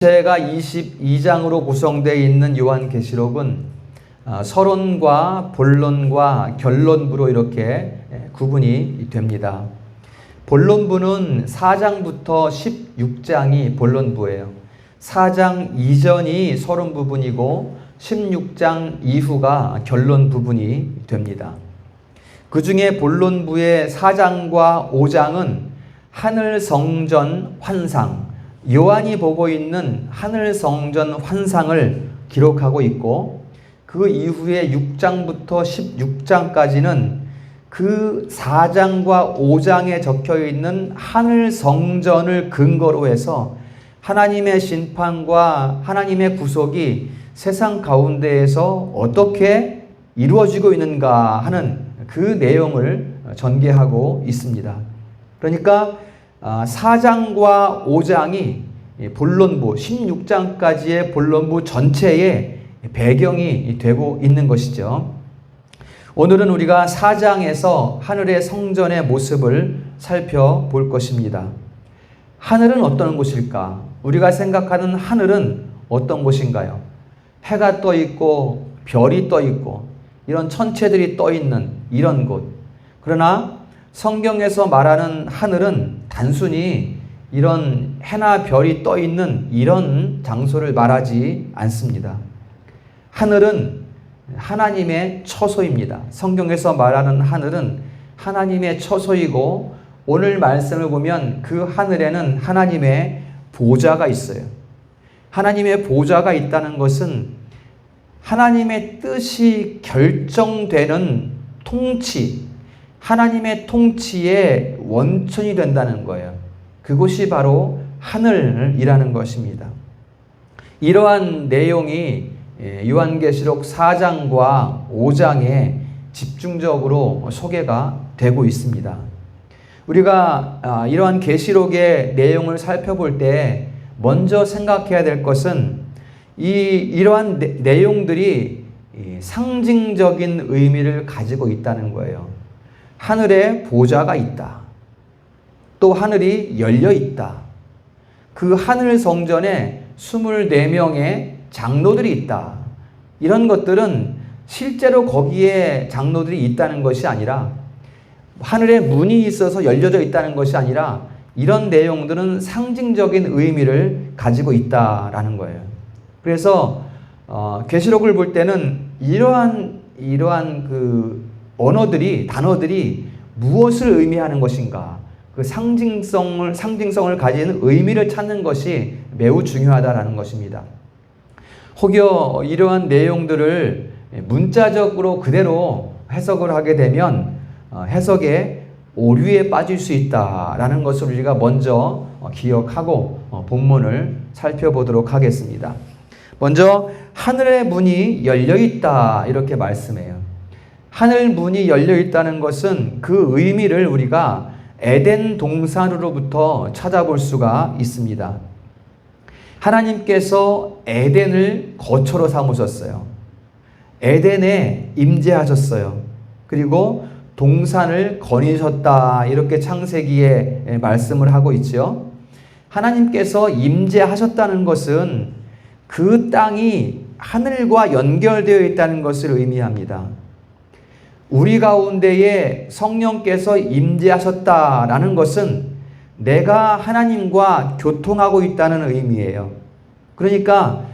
전체가 22장으로 구성되어 있는 요한계시록은 서론과 본론과 결론부로 이렇게 구분이 됩니다. 본론부는 4장부터 16장이 본론부예요. 4장 이전이 서론 부분이고 16장 이후가 결론 부분이 됩니다. 그 중에 본론부의 4장과 5장은 하늘 성전 환상, 요한이 보고 있는 하늘 성전 환상을 기록하고 있고, 그 이후에 6장부터 16장까지는 그 4장과 5장에 적혀 있는 하늘 성전을 근거로 해서 하나님의 심판과 하나님의 구속이 세상 가운데에서 어떻게 이루어지고 있는가 하는 그 내용을 전개하고 있습니다. 그러니까 4장과 5장이 본론부, 16장까지의 본론부 전체의 배경이 되고 있는 것이죠. 오늘은 우리가 4장에서 하늘의 성전의 모습을 살펴볼 것입니다. 하늘은 어떤 곳일까? 우리가 생각하는 하늘은 어떤 곳인가요? 해가 떠 있고 별이 떠 있고 이런 천체들이 떠 있는 이런 곳. 그러나 성경에서 말하는 하늘은 단순히 이런 해나 별이 떠 있는 이런 장소를 말하지 않습니다. 하늘은 하나님의 처소입니다. 성경에서 말하는 하늘은 하나님의 처소이고, 오늘 말씀을 보면 그 하늘에는 하나님의 보좌가 있어요. 하나님의 보좌가 있다는 것은 하나님의 뜻이 결정되는 통치, 하나님의 통치의 원천이 된다는 거예요. 그곳이 바로 하늘이라는 것입니다. 이러한 내용이 요한계시록 4장과 5장에 집중적으로 소개가 되고 있습니다. 우리가 이러한 계시록의 내용을 살펴볼 때 먼저 생각해야 될 것은 이러한 내용들이 상징적인 의미를 가지고 있다는 거예요. 하늘에 보좌가 있다. 또 하늘이 열려 있다. 그 하늘 성전에 24명의 장로들이 있다. 이런 것들은 실제로 거기에 장로들이 있다는 것이 아니라, 하늘에 문이 있어서 열려져 있다는 것이 아니라, 이런 내용들은 상징적인 의미를 가지고 있다라는 거예요. 그래서 계시록을 볼 때는 이러한 그 단어들이 무엇을 의미하는 것인가, 그 상징성을 가진 의미를 찾는 것이 매우 중요하다라는 것입니다. 혹여 이러한 내용들을 문자적으로 그대로 해석을 하게 되면 해석에 오류에 빠질 수 있다라는 것을 우리가 먼저 기억하고 본문을 살펴보도록 하겠습니다. 먼저 하늘의 문이 열려 있다 이렇게 말씀해요. 하늘 문이 열려 있다는 것은 그 의미를 우리가 에덴 동산으로부터 찾아볼 수가 있습니다. 하나님께서 에덴을 거처로 삼으셨어요. 에덴에 임재하셨어요. 그리고 동산을 거니셨다 이렇게 창세기에 말씀을 하고 있죠. 하나님께서 임재하셨다는 것은 그 땅이 하늘과 연결되어 있다는 것을 의미합니다. 우리 가운데에 성령께서 임재하셨다라는 것은 내가 하나님과 교통하고 있다는 의미예요. 그러니까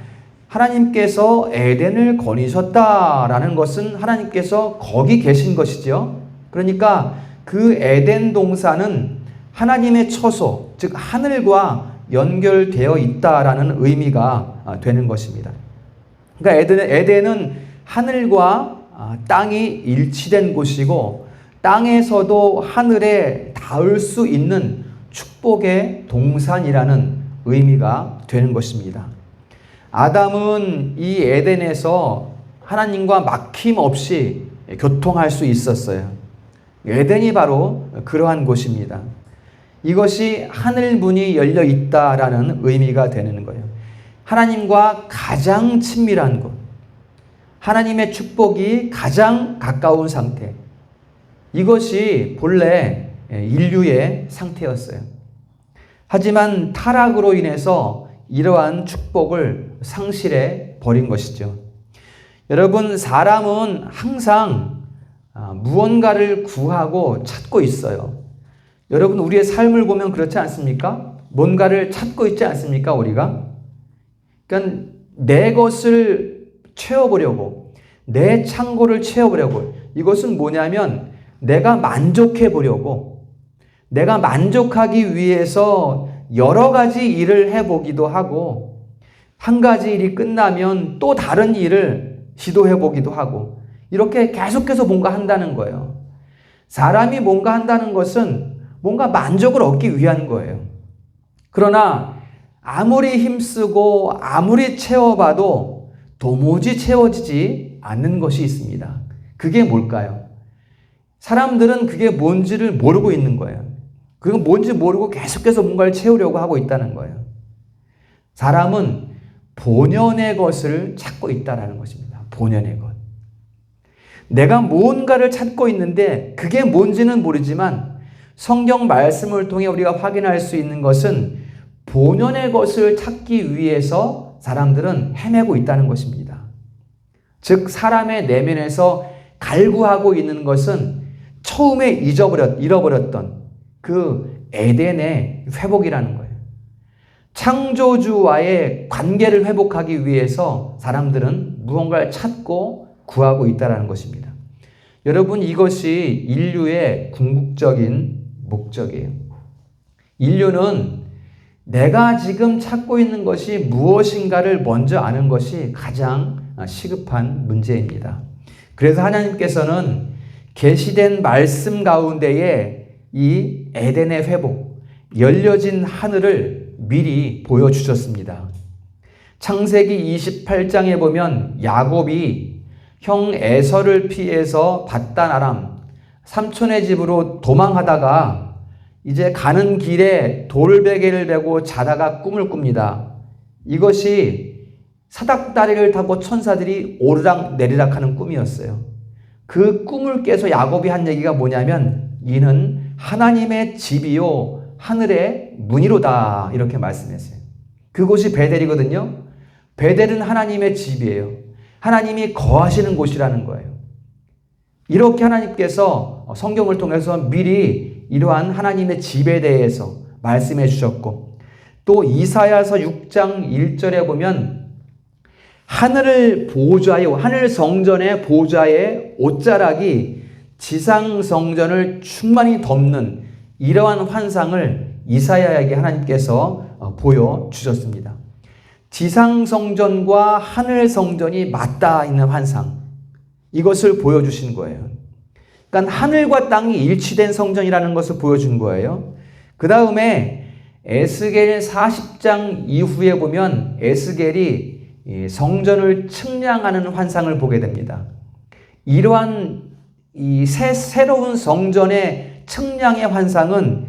하나님께서 에덴을 거니셨다라는 것은 하나님께서 거기 계신 것이죠. 그러니까 그 에덴 동산은 하나님의 처소, 즉 하늘과 연결되어 있다라는 의미가 되는 것입니다. 그러니까 에덴은 하늘과 땅이 일치된 곳이고, 땅에서도 하늘에 닿을 수 있는 축복의 동산이라는 의미가 되는 것입니다. 아담은 이 에덴에서 하나님과 막힘없이 교통할 수 있었어요. 에덴이 바로 그러한 곳입니다. 이것이 하늘 문이 열려 있다라는 의미가 되는 거예요. 하나님과 가장 친밀한 곳, 하나님의 축복이 가장 가까운 상태, 이것이 본래 인류의 상태였어요. 하지만 타락으로 인해서 이러한 축복을 상실해 버린 것이죠. 여러분, 사람은 항상 무언가를 구하고 찾고 있어요. 여러분, 우리의 삶을 보면 그렇지 않습니까? 뭔가를 찾고 있지 않습니까, 우리가? 그러니까 내 것을 채워보려고, 내 창고를 채워보려고. 이것은 뭐냐면 내가 만족해 보려고, 내가 만족하기 위해서 여러 가지 일을 해보기도 하고, 한 가지 일이 끝나면 또 다른 일을 시도해 보기도 하고, 이렇게 계속해서 뭔가 한다는 거예요. 사람이 뭔가 한다는 것은 뭔가 만족을 얻기 위한 거예요. 그러나 아무리 힘쓰고 아무리 채워봐도 도무지 채워지지 않는 것이 있습니다. 그게 뭘까요? 사람들은 그게 뭔지를 모르고 있는 거예요. 그건 뭔지 모르고 계속해서 뭔가를 채우려고 하고 있다는 거예요. 사람은 본연의 것을 찾고 있다는 것입니다. 본연의 것. 내가 무언가를 찾고 있는데 그게 뭔지는 모르지만 성경 말씀을 통해 우리가 확인할 수 있는 것은 본연의 것을 찾기 위해서 사람들은 헤매고 있다는 것입니다. 즉, 사람의 내면에서 갈구하고 있는 것은 처음에 잃어버렸던 그 에덴의 회복이라는 거예요. 창조주와의 관계를 회복하기 위해서 사람들은 무언가를 찾고 구하고 있다는 것입니다. 여러분, 이것이 인류의 궁극적인 목적이에요. 인류는 내가 지금 찾고 있는 것이 무엇인가를 먼저 아는 것이 가장 시급한 문제입니다. 그래서 하나님께서는 계시된 말씀 가운데에 이 에덴의 회복, 열려진 하늘을 미리 보여주셨습니다. 창세기 28장에 보면 야곱이 형 에서를 피해서 밧단 아람 삼촌의 집으로 도망하다가 이제 가는 길에 돌베개를 베고 자다가 꿈을 꿉니다. 이것이 사닥다리를 타고 천사들이 오르락 내리락 하는 꿈이었어요. 그 꿈을 깨서 야곱이 한 얘기가 뭐냐면 이는 하나님의 집이요 하늘의 문이로다, 이렇게 말씀했어요. 그곳이 베델이거든요. 베델은 하나님의 집이에요. 하나님이 거하시는 곳이라는 거예요. 이렇게 하나님께서 성경을 통해서 미리 이러한 하나님의 집에 대해서 말씀해 주셨고, 또 이사야서 6장 1절에 보면 하늘 보좌요, 하늘 성전의 보좌의 옷자락이 지상 성전을 충만히 덮는 이러한 환상을 이사야에게 하나님께서 보여주셨습니다. 지상 성전과 하늘 성전이 맞닿아 있는 환상, 이것을 보여주신 거예요. 그러니까 하늘과 땅이 일치된 성전이라는 것을 보여준 거예요. 그 다음에 에스겔 40장 이후에 보면 에스겔이 성전을 측량하는 환상을 보게 됩니다. 이러한 이 새로운 성전의 측량의 환상은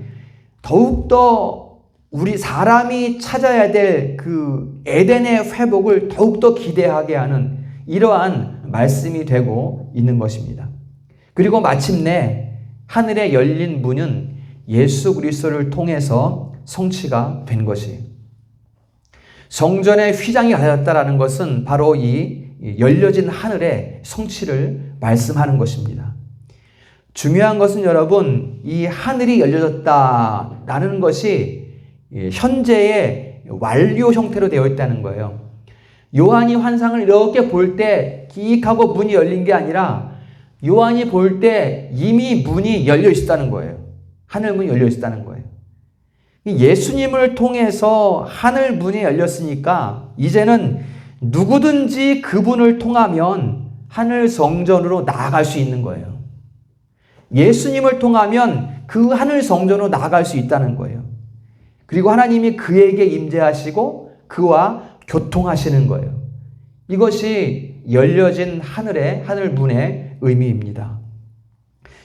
더욱더 우리 사람이 찾아야 될 그 에덴의 회복을 더욱더 기대하게 하는 이러한 말씀이 되고 있는 것입니다. 그리고 마침내 하늘에 열린 문은 예수 그리스도를 통해서 성취가 된 것이에요. 성전의 휘장이 가졌다라는 것은 바로 이 열려진 하늘의 성취를 말씀하는 것입니다. 중요한 것은 여러분, 이 하늘이 열려졌다라는 것이 현재의 완료 형태로 되어 있다는 거예요. 요한이 환상을 이렇게 볼 때 기익하고 문이 열린 게 아니라 요한이 볼 때 이미 문이 열려 있었다는 거예요. 하늘문이 열려 있었다는 거예요. 예수님을 통해서 하늘 문이 열렸으니까 이제는 누구든지 그분을 통하면 하늘 성전으로 나아갈 수 있는 거예요. 예수님을 통하면 그 하늘 성전으로 나아갈 수 있다는 거예요. 그리고 하나님이 그에게 임재하시고 그와 교통하시는 거예요. 이것이 열려진 하늘 문의 의미입니다.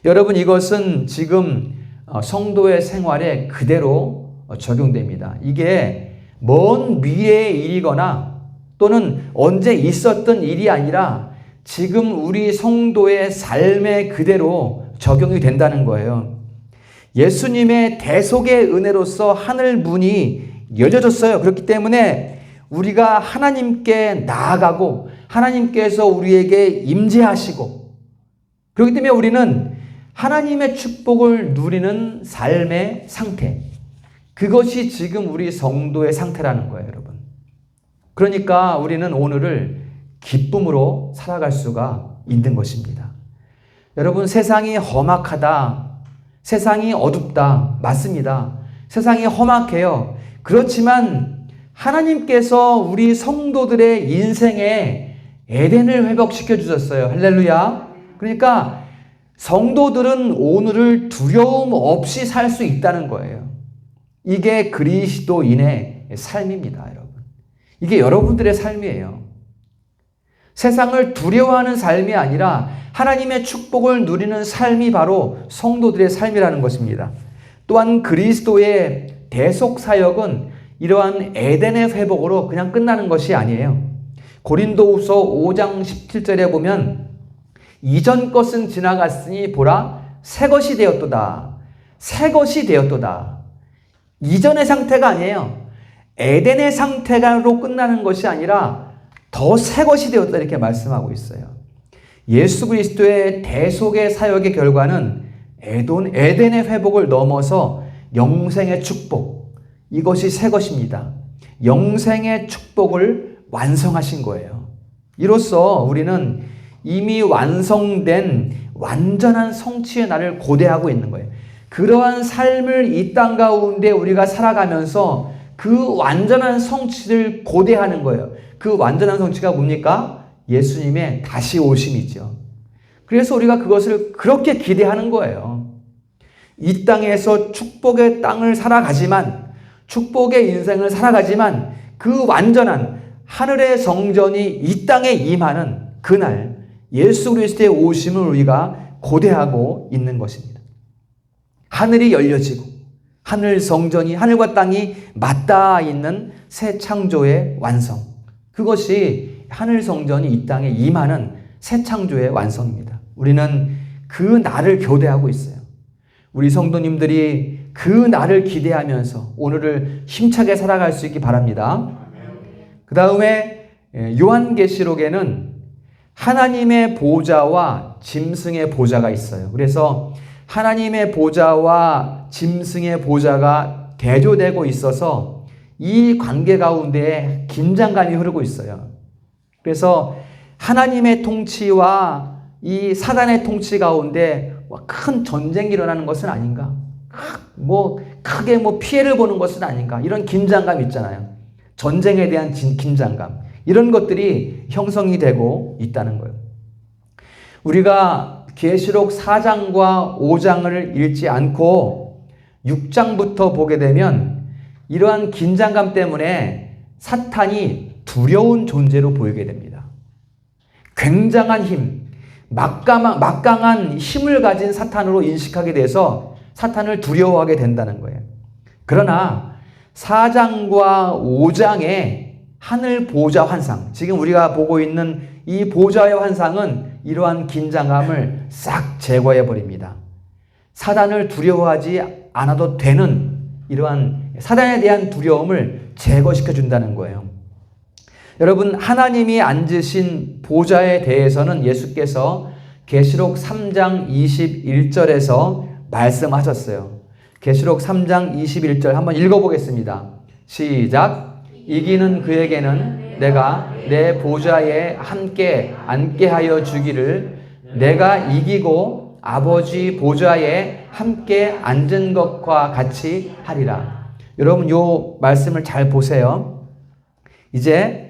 여러분, 이것은 지금 성도의 생활에 그대로 적용됩니다. 이게 먼 미래의 일이거나 또는 언제 있었던 일이 아니라 지금 우리 성도의 삶에 그대로 적용이 된다는 거예요. 예수님의 대속의 은혜로서 하늘 문이 열려졌어요. 그렇기 때문에 우리가 하나님께 나아가고 하나님께서 우리에게 임재하시고, 그렇기 때문에 우리는 하나님의 축복을 누리는 삶의 상태, 그것이 지금 우리 성도의 상태라는 거예요, 여러분. 그러니까 우리는 오늘을 기쁨으로 살아갈 수가 있는 것입니다. 여러분, 세상이 험악하다, 세상이 어둡다, 맞습니다. 세상이 험악해요. 그렇지만 하나님께서 우리 성도들의 인생에 에덴을 회복시켜 주셨어요. 할렐루야. 그러니까 성도들은 오늘을 두려움 없이 살 수 있다는 거예요. 이게 그리스도인의 삶입니다, 여러분. 이게 여러분들의 삶이에요. 세상을 두려워하는 삶이 아니라 하나님의 축복을 누리는 삶이 바로 성도들의 삶이라는 것입니다. 또한 그리스도의 대속 사역은 이러한 에덴의 회복으로 그냥 끝나는 것이 아니에요. 고린도후서 5장 17절에 보면 이전 것은 지나갔으니 보라 새 것이 되었도다. 새 것이 되었도다. 이전의 상태가 아니에요. 에덴의 상태로 끝나는 것이 아니라 더 새 것이 되었다, 이렇게 말씀하고 있어요. 예수 그리스도의 대속의 사역의 결과는 에덴의 회복을 넘어서 영생의 축복, 이것이 새 것입니다. 영생의 축복을 완성하신 거예요. 이로써 우리는 이미 완성된 완전한 성취의 날을 고대하고 있는 거예요. 그러한 삶을 이 땅 가운데 우리가 살아가면서 그 완전한 성취를 고대하는 거예요. 그 완전한 성취가 뭡니까? 예수님의 다시 오심이죠. 그래서 우리가 그것을 그렇게 기대하는 거예요. 이 땅에서 축복의 땅을 살아가지만, 축복의 인생을 살아가지만 그 완전한 하늘의 성전이 이 땅에 임하는 그날 예수 그리스도의 오심을 우리가 고대하고 있는 것입니다. 하늘이 열려지고 하늘 성전이, 하늘과 땅이 맞닿아 있는 새 창조의 완성, 그것이 하늘 성전이 이 땅에 임하는 새 창조의 완성입니다. 우리는 그 날을 교대하고 있어요. 우리 성도님들이 그 날을 기대하면서 오늘을 힘차게 살아갈 수 있기 바랍니다. 그 다음에 요한계시록에는 하나님의 보좌와 짐승의 보좌가 있어요. 그래서 하나님의 보좌와 짐승의 보좌가 대조되고 있어서 이 관계 가운데 긴장감이 흐르고 있어요. 그래서 하나님의 통치와 이 사단의 통치 가운데 큰 전쟁이 일어나는 것은 아닌가? 크게 피해를 보는 것은 아닌가? 이런 긴장감 있잖아요. 전쟁에 대한 긴장감. 이런 것들이 형성이 되고 있다는 거예요. 우리가 계시록 4장과 5장을 읽지 않고 6장부터 보게 되면 이러한 긴장감 때문에 사탄이 두려운 존재로 보이게 됩니다. 굉장한 힘, 막강한 힘을 가진 사탄으로 인식하게 돼서 사탄을 두려워하게 된다는 거예요. 그러나 4장과 5장의 하늘 보좌 환상, 지금 우리가 보고 있는 이 보좌의 환상은 이러한 긴장감을 싹 제거해 버립니다. 사단을 두려워하지 않아도 되는 이러한 사단에 대한 두려움을 제거시켜 준다는 거예요. 여러분, 하나님이 앉으신 보좌에 대해서는 예수께서 계시록 3장 21절에서 말씀하셨어요. 계시록 3장 21절 한번 읽어보겠습니다. 시작. 이기는 그에게는 내가 내 보좌에 함께 앉게 하여 주기를, 내가 이기고 아버지 보좌에 함께 앉은 것과 같이 하리라. 여러분, 요 말씀을 잘 보세요. 이제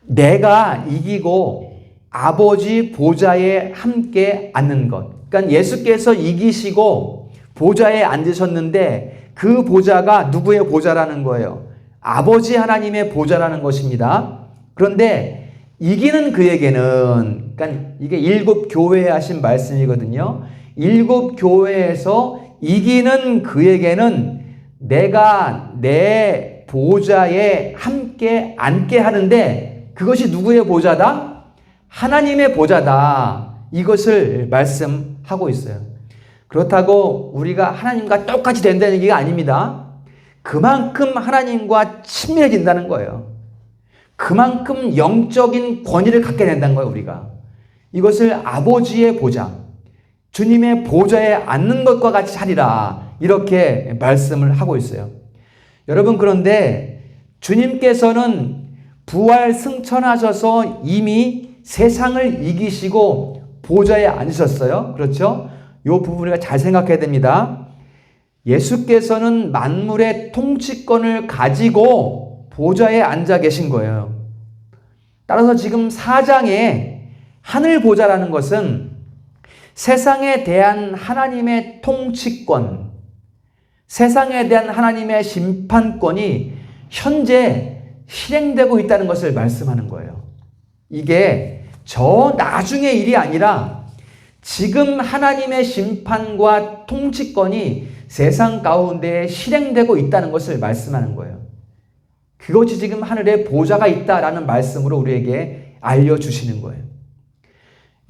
내가 이기고 아버지 보좌에 함께 앉는 것. 그러니까 예수께서 이기시고 보좌에 앉으셨는데 그 보좌가 누구의 보좌라는 거예요? 아버지 하나님의 보좌라는 것입니다. 그런데 이기는 그에게는, 그러니까 이게 7교회에 하신 말씀이거든요. 7교회에서 이기는 그에게는 내가 내 보좌에 함께 앉게 하는데 그것이 누구의 보좌다? 하나님의 보좌다. 이것을 말씀하고 있어요. 그렇다고 우리가 하나님과 똑같이 된다는 얘기가 아닙니다. 그만큼 하나님과 친밀해진다는 거예요. 그만큼 영적인 권위를 갖게 된다는 거예요, 우리가. 이것을 아버지의 보좌, 주님의 보좌에 앉는 것과 같이 하리라, 이렇게 말씀을 하고 있어요. 여러분, 그런데 주님께서는 부활 승천하셔서 이미 세상을 이기시고 보좌에 앉으셨어요. 그렇죠? 이 부분 우리가 잘 생각해야 됩니다. 예수께서는 만물의 통치권을 가지고 보좌에 앉아 계신 거예요. 따라서 지금 4장에 하늘 보좌라는 것은 세상에 대한 하나님의 통치권, 세상에 대한 하나님의 심판권이 현재 실행되고 있다는 것을 말씀하는 거예요. 이게 저 나중의 일이 아니라 지금 하나님의 심판과 통치권이 세상 가운데 실행되고 있다는 것을 말씀하는 거예요. 그것이 지금 하늘에 보좌가 있다라는 말씀으로 우리에게 알려주시는 거예요.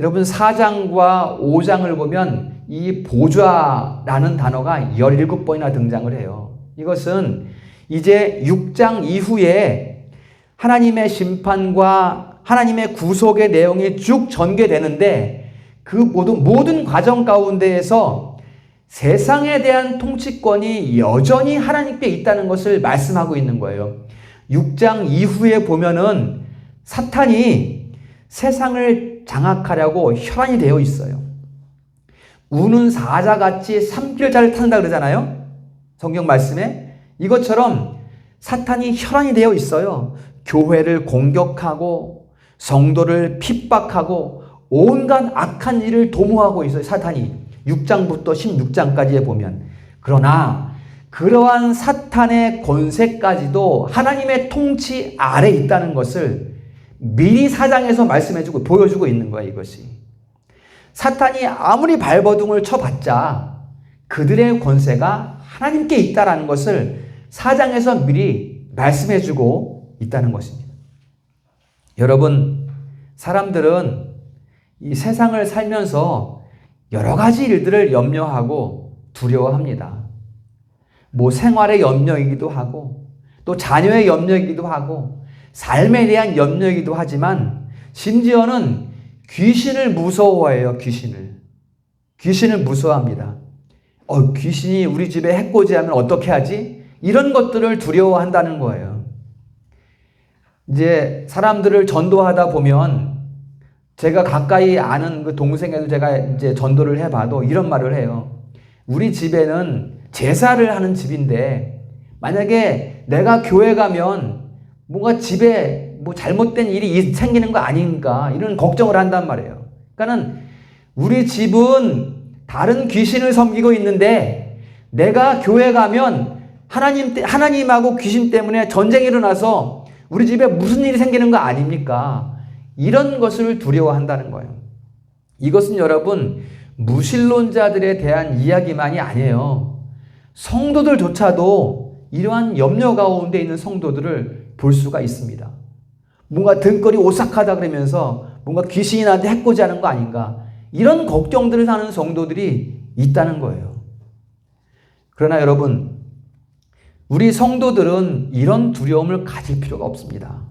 여러분, 4장과 5장을 보면 이 보좌라는 단어가 17번이나 등장을 해요. 이것은 이제 6장 이후에 하나님의 심판과 하나님의 구속의 내용이 쭉 전개되는데 그 모든 과정 가운데에서 세상에 대한 통치권이 여전히 하나님께 있다는 것을 말씀하고 있는 거예요. 6장 이후에 보면은 사탄이 세상을 장악하려고 혈안이 되어 있어요. 우는 사자같이 삼킬자를 탄다 그러잖아요. 성경 말씀에. 이것처럼 사탄이 혈안이 되어 있어요. 교회를 공격하고 성도를 핍박하고 온갖 악한 일을 도모하고 있어요. 사탄이. 6장부터 16장까지에 보면. 그러나 그러한 사탄의 권세까지도 하나님의 통치 아래 있다는 것을 미리 4장에서 말씀해주고 보여주고 있는 거야, 이것이. 사탄이 아무리 발버둥을 쳐봤자 그들의 권세가 하나님께 있다는 것을 4장에서 미리 말씀해주고 있다는 것입니다. 여러분, 사람들은 이 세상을 살면서 여러 가지 일들을 염려하고 두려워합니다. 뭐 생활의 염려이기도 하고 또 자녀의 염려이기도 하고 삶에 대한 염려이기도 하지만 심지어는 귀신을 무서워해요. 귀신을 무서워합니다. 귀신이 우리 집에 해코지하면 어떻게 하지? 이런 것들을 두려워한다는 거예요. 이제 사람들을 전도하다 보면 제가 가까이 아는 그 동생에도 제가 이제 전도를 해봐도 이런 말을 해요. 우리 집에는 제사를 하는 집인데 만약에 내가 교회 가면 뭔가 집에 뭐 잘못된 일이 생기는 거 아닌가 이런 걱정을 한단 말이에요. 그러니까는 우리 집은 다른 귀신을 섬기고 있는데 내가 교회 가면 하나님하고 귀신 때문에 전쟁이 일어나서 우리 집에 무슨 일이 생기는 거 아닙니까? 이런 것을 두려워한다는 거예요. 이것은 여러분 무신론자들에 대한 이야기만이 아니에요. 성도들조차도 이러한 염려 가운데 있는 성도들을 볼 수가 있습니다. 뭔가 등골이 오싹하다 그러면서 뭔가 귀신이 나한테 해코지하는 거 아닌가 이런 걱정들을 하는 성도들이 있다는 거예요. 그러나 여러분, 우리 성도들은 이런 두려움을 가질 필요가 없습니다.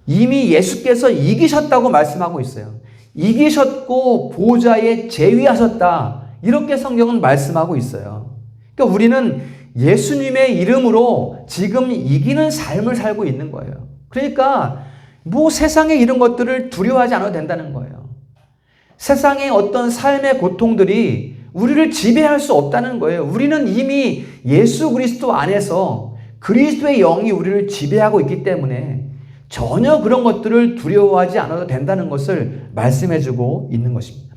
이미 예수께서 이기셨다고 말씀하고 있어요. 이기셨고 보좌에 재위하셨다. 이렇게 성경은 말씀하고 있어요. 그러니까 우리는 예수님의 이름으로 지금 이기는 삶을 살고 있는 거예요. 그러니까 뭐 세상에 이런 것들을 두려워하지 않아도 된다는 거예요. 세상의 어떤 삶의 고통들이 우리를 지배할 수 없다는 거예요. 우리는 이미 예수 그리스도 안에서 그리스도의 영이 우리를 지배하고 있기 때문에 전혀 그런 것들을 두려워하지 않아도 된다는 것을 말씀해주고 있는 것입니다.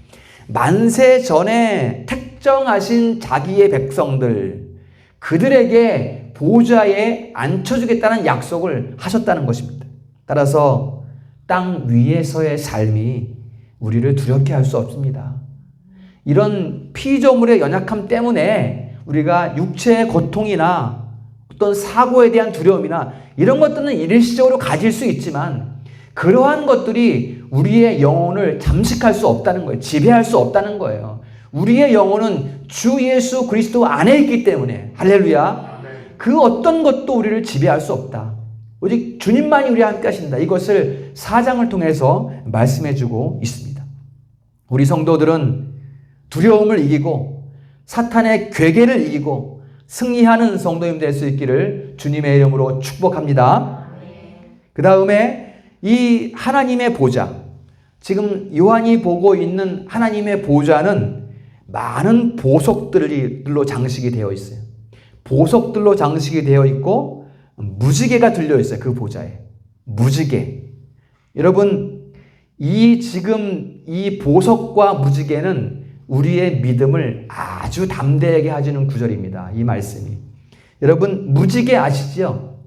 만세 전에 택정하신 자기의 백성들, 그들에게 보좌에 앉혀주겠다는 약속을 하셨다는 것입니다. 따라서 땅 위에서의 삶이 우리를 두렵게 할 수 없습니다. 이런 피조물의 연약함 때문에 우리가 육체의 고통이나 어떤 사고에 대한 두려움이나 이런 것들은 일시적으로 가질 수 있지만 그러한 것들이 우리의 영혼을 잠식할 수 없다는 거예요. 지배할 수 없다는 거예요. 우리의 영혼은 주 예수 그리스도 안에 있기 때문에 할렐루야. 그 어떤 것도 우리를 지배할 수 없다. 오직 주님만이 우리와 함께 하신다. 이것을 4장을 통해서 말씀해 주고 있습니다. 우리 성도들은 두려움을 이기고 사탄의 괴계를 이기고 승리하는 성도님 될 수 있기를 주님의 이름으로 축복합니다. 그 다음에 이 하나님의 보좌, 지금 요한이 보고 있는 하나님의 보좌는 많은 보석들로 장식이 되어 있어요. 보석들로 장식이 되어 있고 무지개가 들려 있어요. 그 보좌에. 무지개. 여러분, 지금 이 보석과 무지개는 우리의 믿음을 아주 담대하게 해주는 구절입니다. 이 말씀이. 여러분, 무지개 아시죠?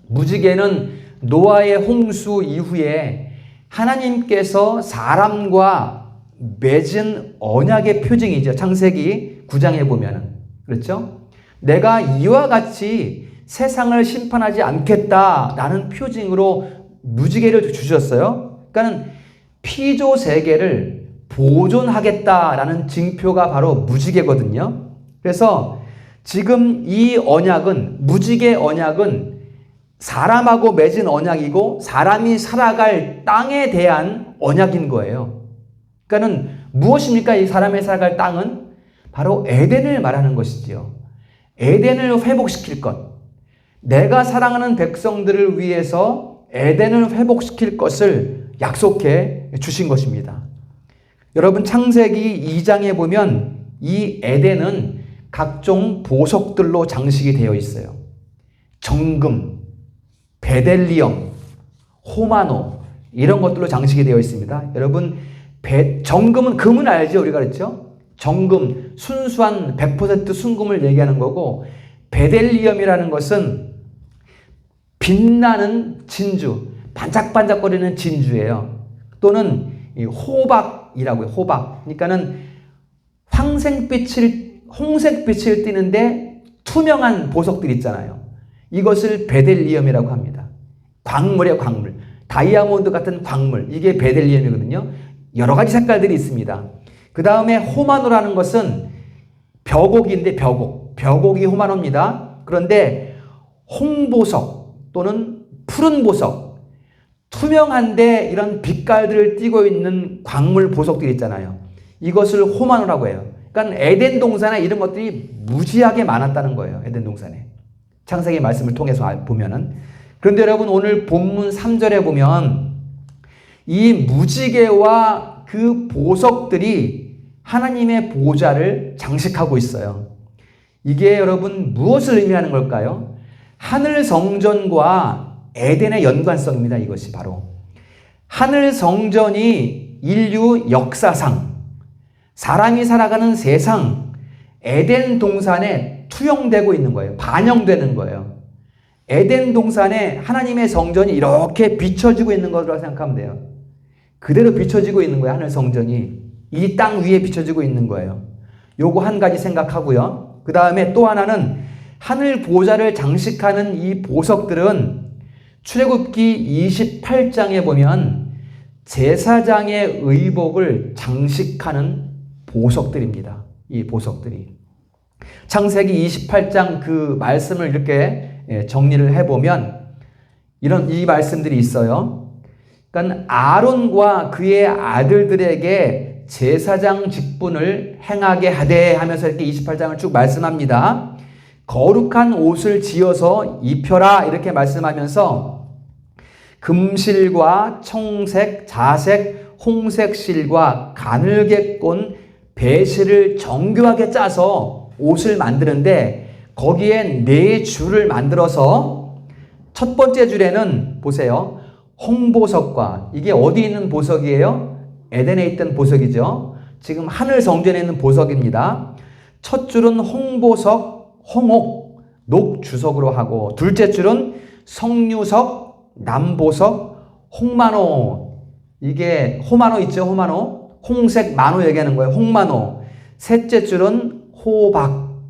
무지개는 노아의 홍수 이후에 하나님께서 사람과 맺은 언약의 표징이죠. 창세기 9장에 보면은. 그렇죠? 내가 이와 같이 세상을 심판하지 않겠다라는 표징으로 무지개를 주셨어요. 그러니까 피조 세계를 보존하겠다라는 징표가 바로 무지개거든요. 그래서 지금 이 언약은, 무지개 언약은 사람하고 맺은 언약이고 사람이 살아갈 땅에 대한 언약인 거예요. 그러니까는 무엇입니까? 이 사람이 살아갈 땅은 바로 에덴을 말하는 것이지요. 에덴을 회복시킬 것. 내가 사랑하는 백성들을 위해서 에덴을 회복시킬 것을 약속해 주신 것입니다. 여러분, 창세기 2장에 보면 이 에덴은 각종 보석들로 장식이 되어 있어요. 정금, 베델리엄, 호마노 이런 것들로 장식이 되어 있습니다. 여러분, 정금은 금은 알죠? 우리가 그랬죠? 정금, 순수한 100% 순금을 얘기하는 거고, 베델리엄이라는 것은 빛나는 진주, 반짝반짝거리는 진주예요. 또는 호박이라고 해요. 호박. 그러니까는 홍색빛을 띠는데 투명한 보석들 있잖아요. 이것을 베델리엄이라고 합니다. 광물이에요, 광물. 다이아몬드 같은 광물. 이게 베델리엄이거든요. 여러 가지 색깔들이 있습니다. 그 다음에 호마노라는 것은 벼곡인데 벼곡이 호마노입니다. 그런데 홍보석 또는 푸른 보석, 투명한데 이런 빛깔들을 띠고 있는 광물 보석들이 있잖아요. 이것을 호마노라고 해요. 그러니까 에덴 동산에 이런 것들이 무지하게 많았다는 거예요. 에덴 동산에. 창세기 말씀을 통해서 보면은. 그런데 여러분, 오늘 본문 3절에 보면 이 무지개와 그 보석들이 하나님의 보좌를 장식하고 있어요. 이게 여러분 무엇을 의미하는 걸까요? 하늘 성전과 에덴의 연관성입니다. 이것이 바로. 하늘 성전이 인류 역사상, 사람이 살아가는 세상, 에덴 동산에 투영되고 있는 거예요. 반영되는 거예요. 에덴 동산에 하나님의 성전이 이렇게 비춰지고 있는 것으로 생각하면 돼요. 그대로 비춰지고 있는 거예요. 하늘 성전이. 이 땅 위에 비춰지고 있는 거예요. 요거 한 가지 생각하고요. 그 다음에 또 하나는 하늘 보좌를 장식하는 이 보석들은 출애굽기 28장에 보면 제사장의 의복을 장식하는 보석들입니다. 이 보석들이. 창세기 28장 그 말씀을 이렇게 정리를 해보면 이 말씀들이 있어요. 그러니까 아론과 그의 아들들에게 제사장 직분을 행하게 하되 하면서 이렇게 28장을 쭉 말씀합니다. 거룩한 옷을 지어서 입혀라 이렇게 말씀하면서 금실과 청색, 자색, 홍색 실과 가늘게 꼰 배실을 정교하게 짜서 옷을 만드는데 거기에 4줄을 만들어서 첫 번째 줄에는 보세요. 홍보석과, 이게 어디 있는 보석이에요? 에덴에 있던 보석이죠. 지금 하늘 성전에 있는 보석입니다. 첫 줄은 홍보석, 홍옥, 녹주석으로 하고, 둘째 줄은 석류석, 남보석, 홍마노. 이게 호마노 있죠? 호마노. 홍색 마노 얘기하는 거예요. 홍마노. 셋째 줄은 호박,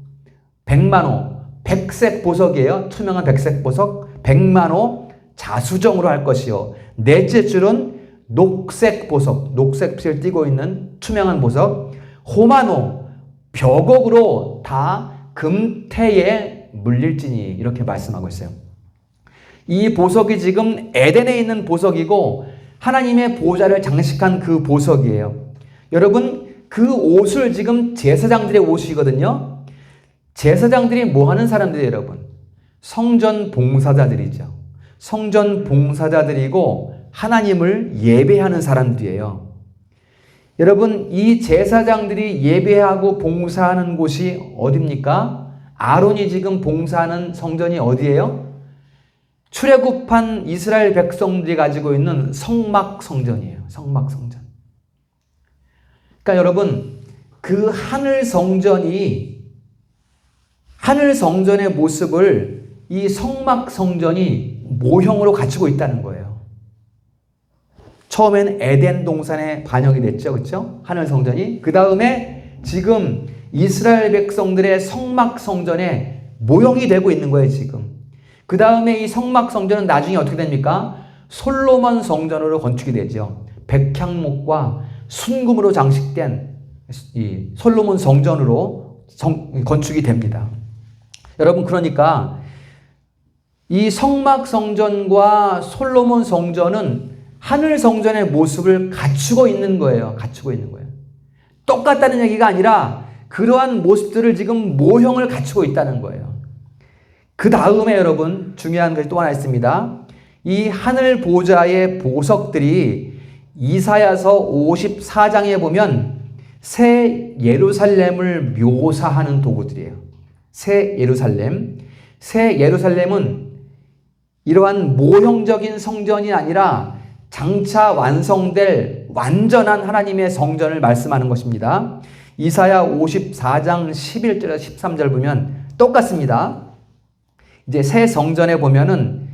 백마노. 백색 보석이에요. 투명한 백색 보석. 백마노 자수정으로 할 것이요. 넷째 줄은 녹색 보석, 녹색빛을 띠고 있는 투명한 보석. 호마노 벼곡으로 다 금태의 물릴지니 이렇게 말씀하고 있어요. 이 보석이 지금 에덴에 있는 보석이고 하나님의 보좌를 장식한 그 보석이에요. 여러분, 그 옷을 지금 제사장들의 옷이거든요. 제사장들이 뭐 하는 사람들이에요, 여러분? 성전 봉사자들이죠. 성전 봉사자들이고 하나님을 예배하는 사람들이에요. 여러분, 이 제사장들이 예배하고 봉사하는 곳이 어디입니까? 아론이 지금 봉사하는 성전이 어디예요? 출애굽한 이스라엘 백성들이 가지고 있는 성막 성전이에요. 성막 성전. 그러니까 여러분, 그 하늘 성전의 모습을 이 성막 성전이 모형으로 갖추고 있다는 거예요. 처음엔 에덴 동산에 반영이 됐죠. 그렇죠? 하늘 성전이. 그 다음에 지금 이스라엘 백성들의 성막 성전에 모형이 되고 있는 거예요, 지금. 그 다음에 이 성막 성전은 나중에 어떻게 됩니까? 솔로몬 성전으로 건축이 되죠. 백향목과 순금으로 장식된 이 솔로몬 성전으로 건축이 됩니다. 여러분, 그러니까 이 성막 성전과 솔로몬 성전은 하늘 성전의 모습을 갖추고 있는 거예요. 갖추고 있는 거예요. 똑같다는 얘기가 아니라 그러한 모습들을 지금 모형을 갖추고 있다는 거예요. 그 다음에 여러분, 중요한 것이 또 하나 있습니다. 이 하늘 보좌의 보석들이 이사야서 54장에 보면 새 예루살렘을 묘사하는 도구들이에요. 새 예루살렘. 새 예루살렘은 이러한 모형적인 성전이 아니라 장차 완성될 완전한 하나님의 성전을 말씀하는 것입니다. 이사야 54장 11절에서 13절 보면 똑같습니다. 이제 새 성전에 보면은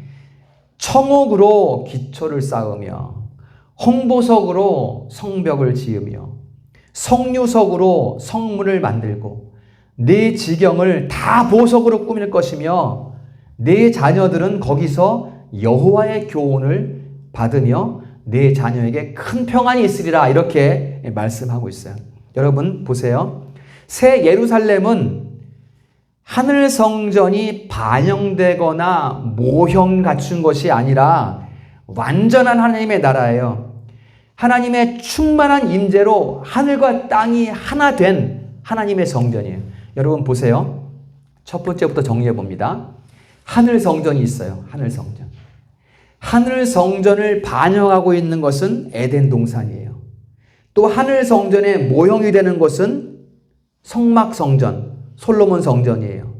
청옥으로 기초를 쌓으며 홍보석으로 성벽을 지으며 석류석으로 성문을 만들고 네 지경을 다 보석으로 꾸밀 것이며 네 자녀들은 거기서 여호와의 교훈을 받으며 네 자녀에게 큰 평안이 있으리라 이렇게 말씀하고 있어요. 여러분 보세요. 새 예루살렘은 하늘 성전이 반영되거나 모형 갖춘 것이 아니라 완전한 하나님의 나라예요. 하나님의 충만한 임재로 하늘과 땅이 하나 된 하나님의 성전이에요. 여러분 보세요. 첫 번째부터 정리해 봅니다. 하늘 성전이 있어요. 하늘 성전. 하늘 성전을 반영하고 있는 것은 에덴 동산이에요. 또 하늘 성전의 모형이 되는 것은 성막 성전, 솔로몬 성전이에요.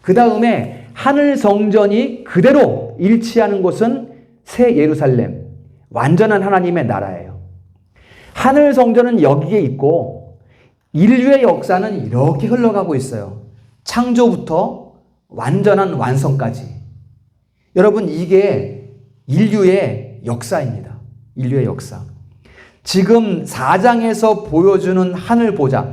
그 다음에 하늘 성전이 그대로 일치하는 곳은 새 예루살렘, 완전한 하나님의 나라예요. 하늘 성전은 여기에 있고 인류의 역사는 이렇게 흘러가고 있어요. 창조부터 완전한 완성까지. 여러분, 이게 인류의 역사입니다. 인류의 역사. 지금 4장에서 보여주는 하늘 보좌,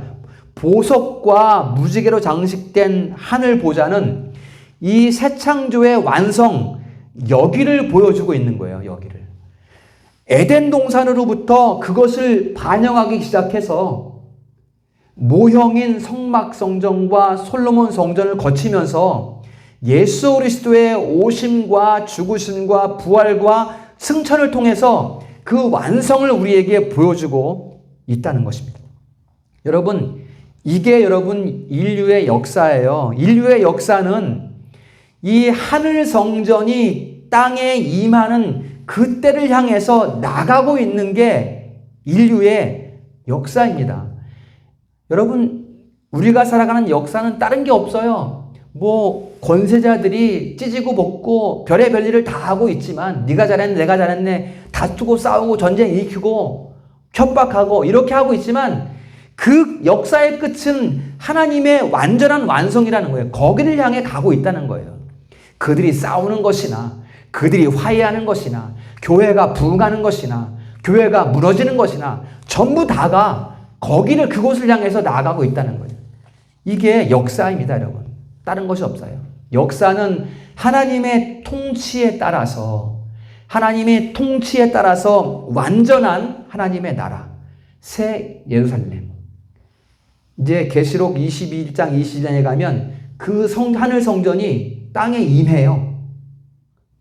보석과 무지개로 장식된 하늘 보좌는 이 새 창조의 완성, 여기를 보여주고 있는 거예요. 여기를. 에덴 동산으로부터 그것을 반영하기 시작해서 모형인 성막 성전과 솔로몬 성전을 거치면서 예수 그리스도의 오심과 죽으심과 부활과 승천을 통해서 그 완성을 우리에게 보여주고 있다는 것입니다. 여러분, 이게 여러분 인류의 역사예요. 인류의 역사는 이 하늘 성전이 땅에 임하는 그때를 향해서 나가고 있는 게 인류의 역사입니다. 여러분, 우리가 살아가는 역사는 다른 게 없어요. 뭐 권세자들이 찢고 볶고 별의별 일을 다 하고 있지만 네가 잘했네 내가 잘했네 다투고 싸우고 전쟁 일으키고 협박하고 이렇게 하고 있지만 그 역사의 끝은 하나님의 완전한 완성이라는 거예요. 거기를 향해 가고 있다는 거예요. 그들이 싸우는 것이나 그들이 화해하는 것이나 교회가 부흥하는 것이나 교회가 무너지는 것이나 전부 다가 거기를 그곳을 향해서 나아가고 있다는 거예요. 이게 역사입니다, 여러분. 다른 것이 없어요. 역사는 하나님의 통치에 따라서 완전한 하나님의 나라, 새 예루살렘. 이제 계시록 22장 22장에 가면 그 하늘 성전이 땅에 임해요.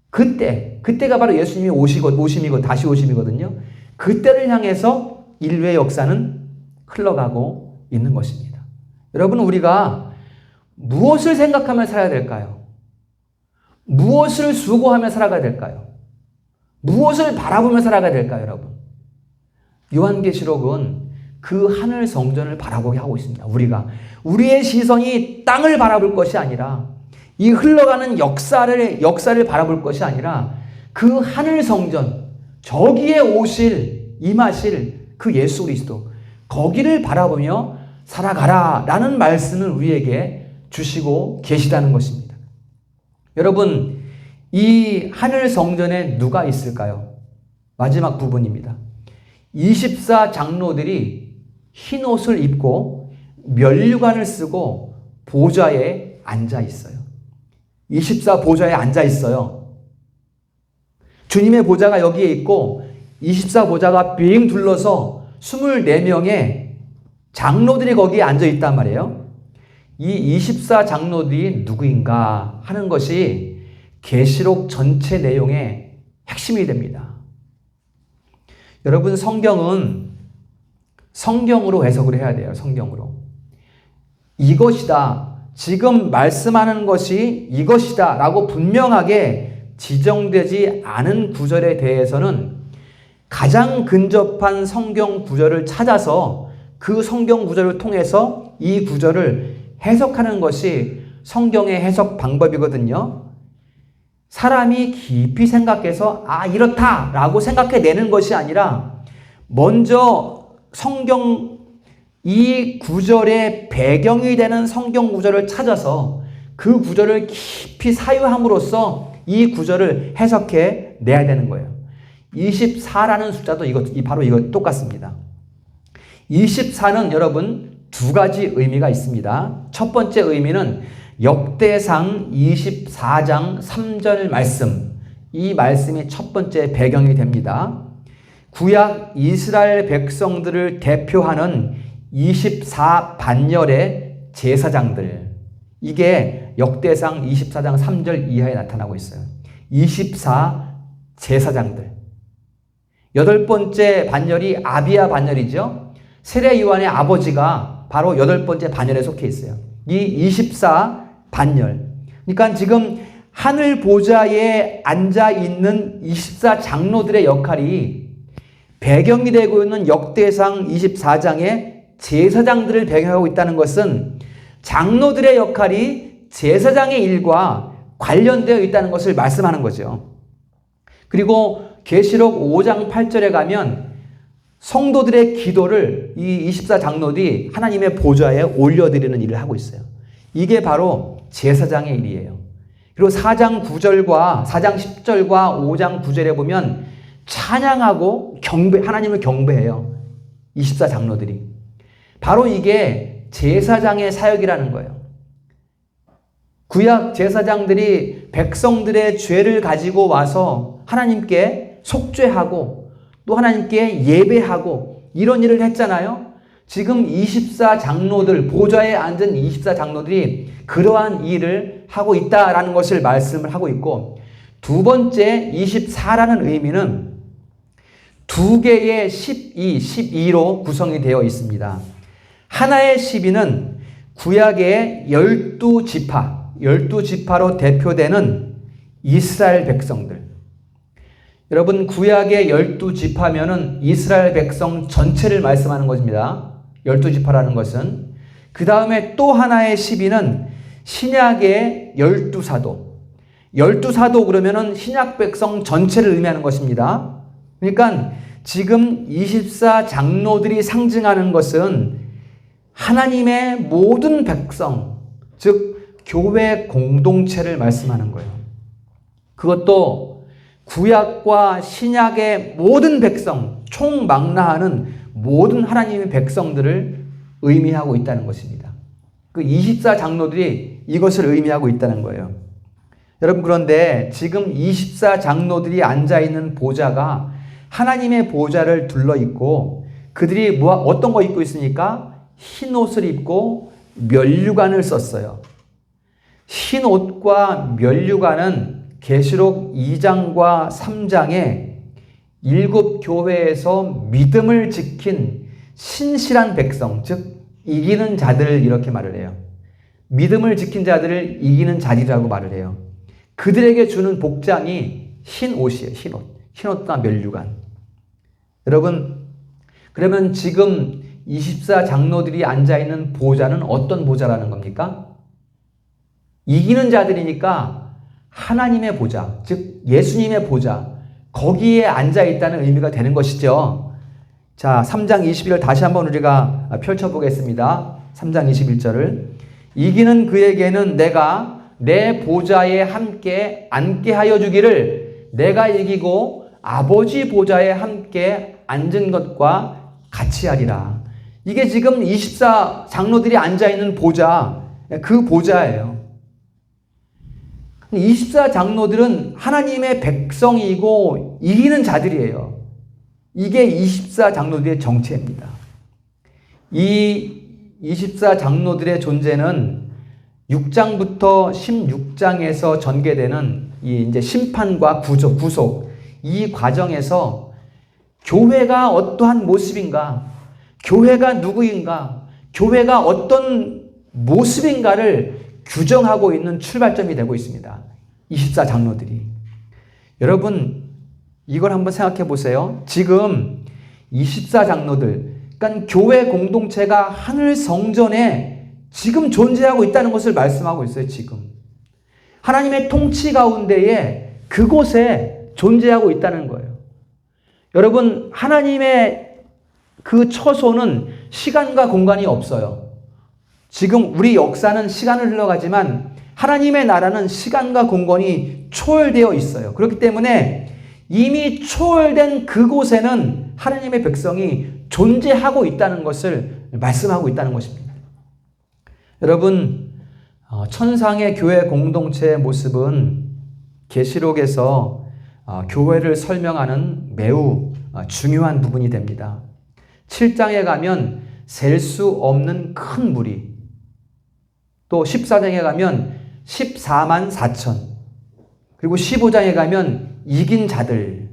그때가 바로 예수님이 오심이고 다시 오심이거든요. 그때를 향해서 인류의 역사는 흘러가고 있는 것입니다. 여러분, 우리가 무엇을 생각하며 살아야 될까요? 무엇을 수고하며 살아가야 될까요? 무엇을 바라보며 살아가야 될까요, 여러분? 요한계시록은 그 하늘 성전을 바라보게 하고 있습니다. 우리의 시선이 땅을 바라볼 것이 아니라, 이 흘러가는 역사를 바라볼 것이 아니라, 그 하늘 성전, 저기에 임하실 그 예수 그리스도, 거기를 바라보며 살아가라 라는 말씀을 우리에게 주시고 계시다는 것입니다. 여러분, 이 하늘 성전에 누가 있을까요? 마지막 부분입니다. 24장로들이 흰 옷을 입고 면류관을 쓰고 보좌에 앉아 있어요. 24보좌에 앉아 있어요. 주님의 보좌가 여기에 있고 24보좌가 빙 둘러서 24명의 장로들이 거기에 앉아 있단 말이에요. 이 24장로들이 누구인가 하는 것이 계시록 전체 내용의 핵심이 됩니다. 여러분, 성경은 성경으로 해석을 해야 돼요. 성경으로. 이것이다. 지금 말씀하는 것이 이것이다 라고 분명하게 지정되지 않은 구절에 대해서는 가장 근접한 성경 구절을 찾아서 그 성경 구절을 통해서 이 구절을 해석하는 것이 성경의 해석 방법이거든요. 사람이 깊이 생각해서 이렇다라고 생각해내는 것이 아니라 먼저 이 구절의 배경이 되는 성경 구절을 찾아서 그 구절을 깊이 사유함으로써 이 구절을 해석해 내야 되는 거예요. 24라는 숫자도 바로 이거 똑같습니다. 24는 여러분 두 가지 의미가 있습니다. 첫 번째 의미는 역대상 24장 3절 말씀, 이 말씀이 첫 번째 배경이 됩니다. 구약 이스라엘 백성들을 대표하는 24반열의 제사장들, 이게 역대상 24장 3절 이하에 나타나고 있어요. 24 제사장들. 여덟 번째 반열이 아비야 반열이죠. 세례 요한의 아버지가 바로 여덟 번째 반열에 속해 있어요. 이 24 반열. 그러니까 지금 하늘 보좌에 앉아 있는 24 장로들의 역할이 배경이 되고 있는 역대상 24장의 제사장들을 배경하고 있다는 것은 장로들의 역할이 제사장의 일과 관련되어 있다는 것을 말씀하는 거죠. 그리고 계시록 5장 8절에 가면 성도들의 기도를 이 24장로들이 하나님의 보좌에 올려드리는 일을 하고 있어요. 이게 바로 제사장의 일이에요. 그리고 4장 9절과 4장 10절과 5장 9절에 보면 찬양하고 하나님을 경배해요. 24장로들이. 바로 이게 제사장의 사역이라는 거예요. 구약 제사장들이 백성들의 죄를 가지고 와서 하나님께 속죄하고 또 하나님께 예배하고 이런 일을 했잖아요. 지금 24장로들, 보좌에 앉은 24장로들이 그러한 일을 하고 있다라는 것을 말씀을 하고 있고, 두 번째 24라는 의미는 두 개의 12로 구성이 되어 있습니다. 하나의 12는 구약의 12지파로 대표되는 이스라엘 백성들. 여러분, 구약의 12지파면은 이스라엘 백성 전체를 말씀하는 것입니다. 12지파라는 것은. 그 다음에 또 하나의 12는 신약의 12사도. 12사도 그러면은 신약 백성 전체를 의미하는 것입니다. 그러니까 지금 24장로들이 상징하는 것은 하나님의 모든 백성, 즉 교회 공동체를 말씀하는 거예요. 그것도 구약과 신약의 모든 백성, 총망라하는 모든 하나님의 백성들을 의미하고 있다는 것입니다. 그 24장로들이 이것을 의미하고 있다는 거예요. 여러분, 그런데 지금 24장로들이 앉아있는 보좌가 하나님의 보좌를 둘러있고, 그들이 어떤 거 입고 있습니까? 흰 옷을 입고 면류관을 썼어요. 흰 옷과 면류관은 계시록 2장과 3장에 7교회에서 믿음을 지킨 신실한 백성, 즉 이기는 자들 이렇게 말을 해요. 믿음을 지킨 자들을 이기는 자리라고 말을 해요. 그들에게 주는 복장이 흰 옷이에요. 흰 옷. 흰 옷과 면류관. 여러분, 그러면 지금 24장로들이 앉아있는 보좌는 어떤 보좌라는 겁니까? 이기는 자들이니까 하나님의 보좌, 즉 예수님의 보좌, 거기에 앉아있다는 의미가 되는 것이죠. 자, 3장 21절 다시 한번 우리가 펼쳐보겠습니다. 3장 21절을 이기는 그에게는 내가 내 보좌에 함께 앉게 하여 주기를 내가 이기고 아버지 보좌에 함께 앉은 것과 같이 하리라. 이게 지금 24장로들이 앉아있는 보좌, 그 보좌예요. 24장로들은 하나님의 백성이고 이기는 자들이에요. 이게 24장로들의 정체입니다. 이 24장로들의 존재는 6장부터 16장에서 전개되는 이 이제 심판과 구속 이 과정에서 교회가 어떠한 모습인가, 교회가 누구인가, 교회가 어떤 모습인가를 규정하고 있는 출발점이 되고 있습니다. 24장로들이. 여러분, 이걸 한번 생각해 보세요. 지금 24장로들, 그러니까 교회 공동체가 하늘 성전에 지금 존재하고 있다는 것을 말씀하고 있어요. 지금 하나님의 통치 가운데에 그곳에 존재하고 있다는 거예요. 여러분, 하나님의 그 처소는 시간과 공간이 없어요. 지금 우리 역사는 시간을 흘러가지만 하나님의 나라는 시간과 공간이 초월되어 있어요. 그렇기 때문에 이미 초월된 그곳에는 하나님의 백성이 존재하고 있다는 것을 말씀하고 있다는 것입니다. 여러분, 천상의 교회 공동체의 모습은 계시록에서 교회를 설명하는 매우 중요한 부분이 됩니다. 7장에 가면 셀 수 없는 큰 무리, 또 14장에 가면 14만 4천, 그리고 15장에 가면 이긴 자들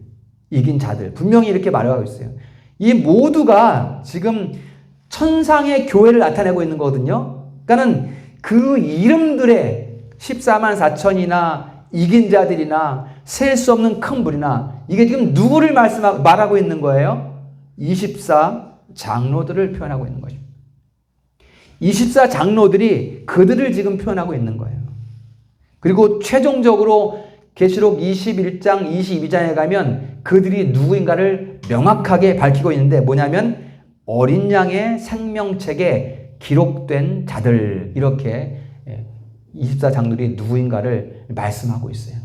분명히 이렇게 말하고 있어요. 이 모두가 지금 천상의 교회를 나타내고 있는 거거든요. 그러니까는 그 이름들의 14만 4천이나 이긴 자들이나 셀 수 없는 큰 불이나 이게 지금 누구를 말하고 있는 거예요? 24장로들을 표현하고 있는 거죠. 24장로들이 그들을 지금 표현하고 있는 거예요. 그리고 최종적으로 계시록 21장, 22장에 가면 그들이 누구인가를 명확하게 밝히고 있는데 뭐냐면 어린 양의 생명책에 기록된 자들, 이렇게 24장로들이 누구인가를 말씀하고 있어요.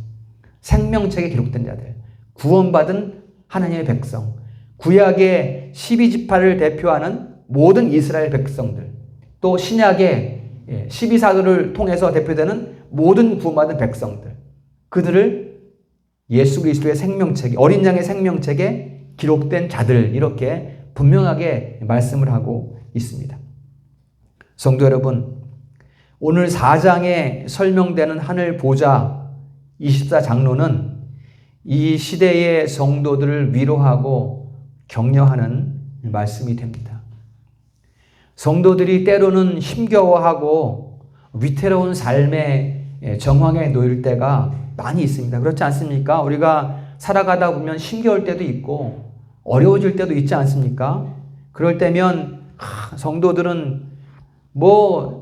생명책에 기록된 자들, 구원받은 하나님의 백성, 구약의 12지파를 대표하는 모든 이스라엘 백성들, 또 신약의 12사도를 통해서 대표되는 모든 구원받은 백성들, 그들을 예수 그리스도의 생명책에, 어린 양의 생명책에 기록된 자들, 이렇게 분명하게 말씀을 하고 있습니다. 성도 여러분, 오늘 4장에 설명되는 하늘 보좌 24장로는 이 시대의 성도들을 위로하고 격려하는 말씀이 됩니다. 성도들이 때로는 힘겨워하고 위태로운 삶의 정황에 놓일 때가 많이 있습니다. 그렇지 않습니까? 우리가 살아가다 보면 힘겨울 때도 있고 어려워질 때도 있지 않습니까? 그럴 때면 성도들은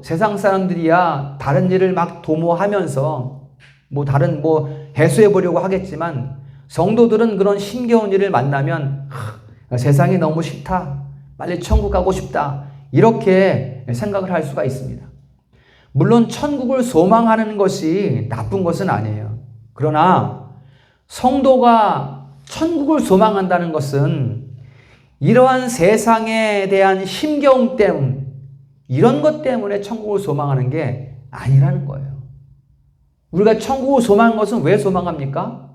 세상 사람들이야 다른 일을 막 도모하면서 다른 해소해 보려고 하겠지만 성도들은 그런 힘겨운 일을 만나면 세상이 너무 싫다, 빨리 천국 가고 싶다, 이렇게 생각을 할 수가 있습니다. 물론 천국을 소망하는 것이 나쁜 것은 아니에요. 그러나 성도가 천국을 소망한다는 것은 이러한 세상에 대한 힘겨움 때문, 이런 것 때문에 천국을 소망하는 게 아니라는 거예요. 우리가 천국을 소망하는 것은 왜 소망합니까?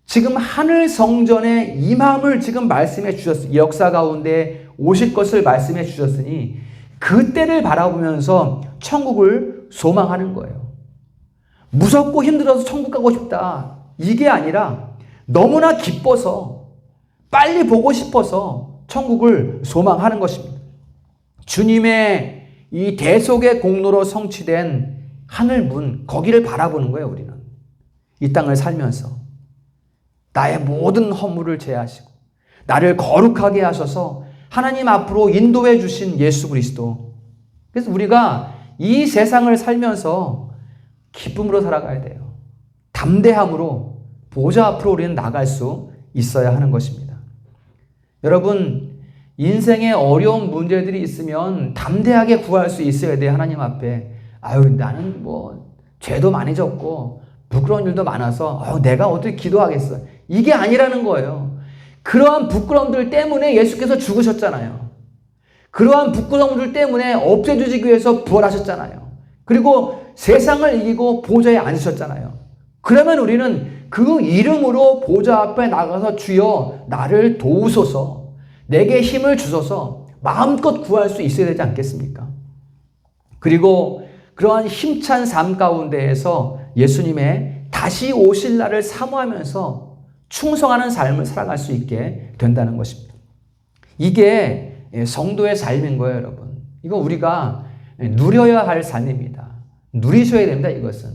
지금 하늘 성전에 임함을 지금 말씀해 주셨으니, 역사 가운데 오실 것을 말씀해 주셨으니 그때를 바라보면서 천국을 소망하는 거예요. 무섭고 힘들어서 천국 가고 싶다. 이게 아니라 너무나 기뻐서 빨리 보고 싶어서 천국을 소망하는 것입니다. 주님의 이 대속의 공로로 성취된 하늘문, 거기를 바라보는 거예요, 우리는. 이 땅을 살면서. 나의 모든 허물을 제하시고 나를 거룩하게 하셔서 하나님 앞으로 인도해 주신 예수 그리스도. 그래서 우리가 이 세상을 살면서 기쁨으로 살아가야 돼요. 담대함으로 보좌 앞으로 우리는 나갈 수 있어야 하는 것입니다. 여러분, 인생에 어려운 문제들이 있으면 담대하게 구할 수 있어야 돼요. 하나님 앞에. 아유, 나는 뭐 죄도 많이 졌고 부끄러운 일도 많아서 내가 어떻게 기도하겠어. 이게 아니라는 거예요. 그러한 부끄러움들 때문에 예수께서 죽으셨잖아요. 그러한 부끄러움들 때문에 없애주시기 위해서 부활하셨잖아요. 그리고 세상을 이기고 보좌에 앉으셨잖아요. 그러면 우리는 그 이름으로 보좌 앞에 나가서 주여 나를 도우소서, 내게 힘을 주소서 마음껏 구할 수 있어야 되지 않겠습니까? 그리고 그러한 힘찬 삶 가운데에서 예수님의 다시 오실 날을 사모하면서 충성하는 삶을 살아갈 수 있게 된다는 것입니다. 이게 성도의 삶인 거예요, 여러분. 이거 우리가 누려야 할 삶입니다. 누리셔야 됩니다, 이것은.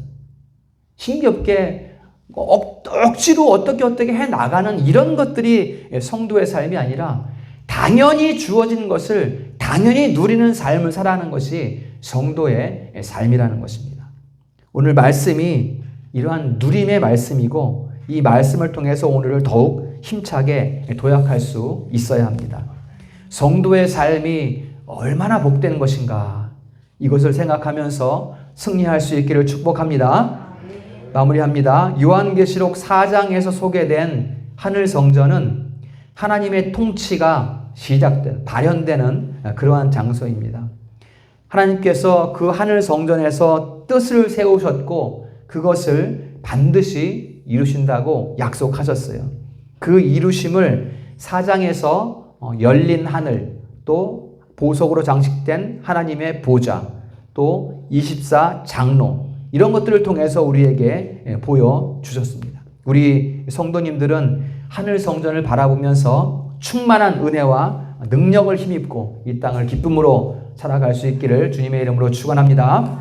힘겹게 억지로 어떻게 해 나가는 이런 것들이 성도의 삶이 아니라 당연히 주어진 것을 당연히 누리는 삶을 살아가는 것이 성도의 삶이라는 것입니다. 오늘 말씀이 이러한 누림의 말씀이고 이 말씀을 통해서 오늘을 더욱 힘차게 도약할 수 있어야 합니다. 성도의 삶이 얼마나 복된 것인가, 이것을 생각하면서 승리할 수 있기를 축복합니다. 마무리합니다. 요한계시록 4장에서 소개된 하늘 성전은 하나님의 통치가 발현되는 그러한 장소입니다. 하나님께서 그 하늘 성전에서 뜻을 세우셨고 그것을 반드시 이루신다고 약속하셨어요. 그 이루심을 4장에서 열린 하늘, 또 보석으로 장식된 하나님의 보좌, 또 24 장로, 이런 것들을 통해서 우리에게 보여주셨습니다. 우리 성도님들은 하늘 성전을 바라보면서 충만한 은혜와 능력을 힘입고 이 땅을 기쁨으로 살아갈 수 있기를 주님의 이름으로 축원합니다.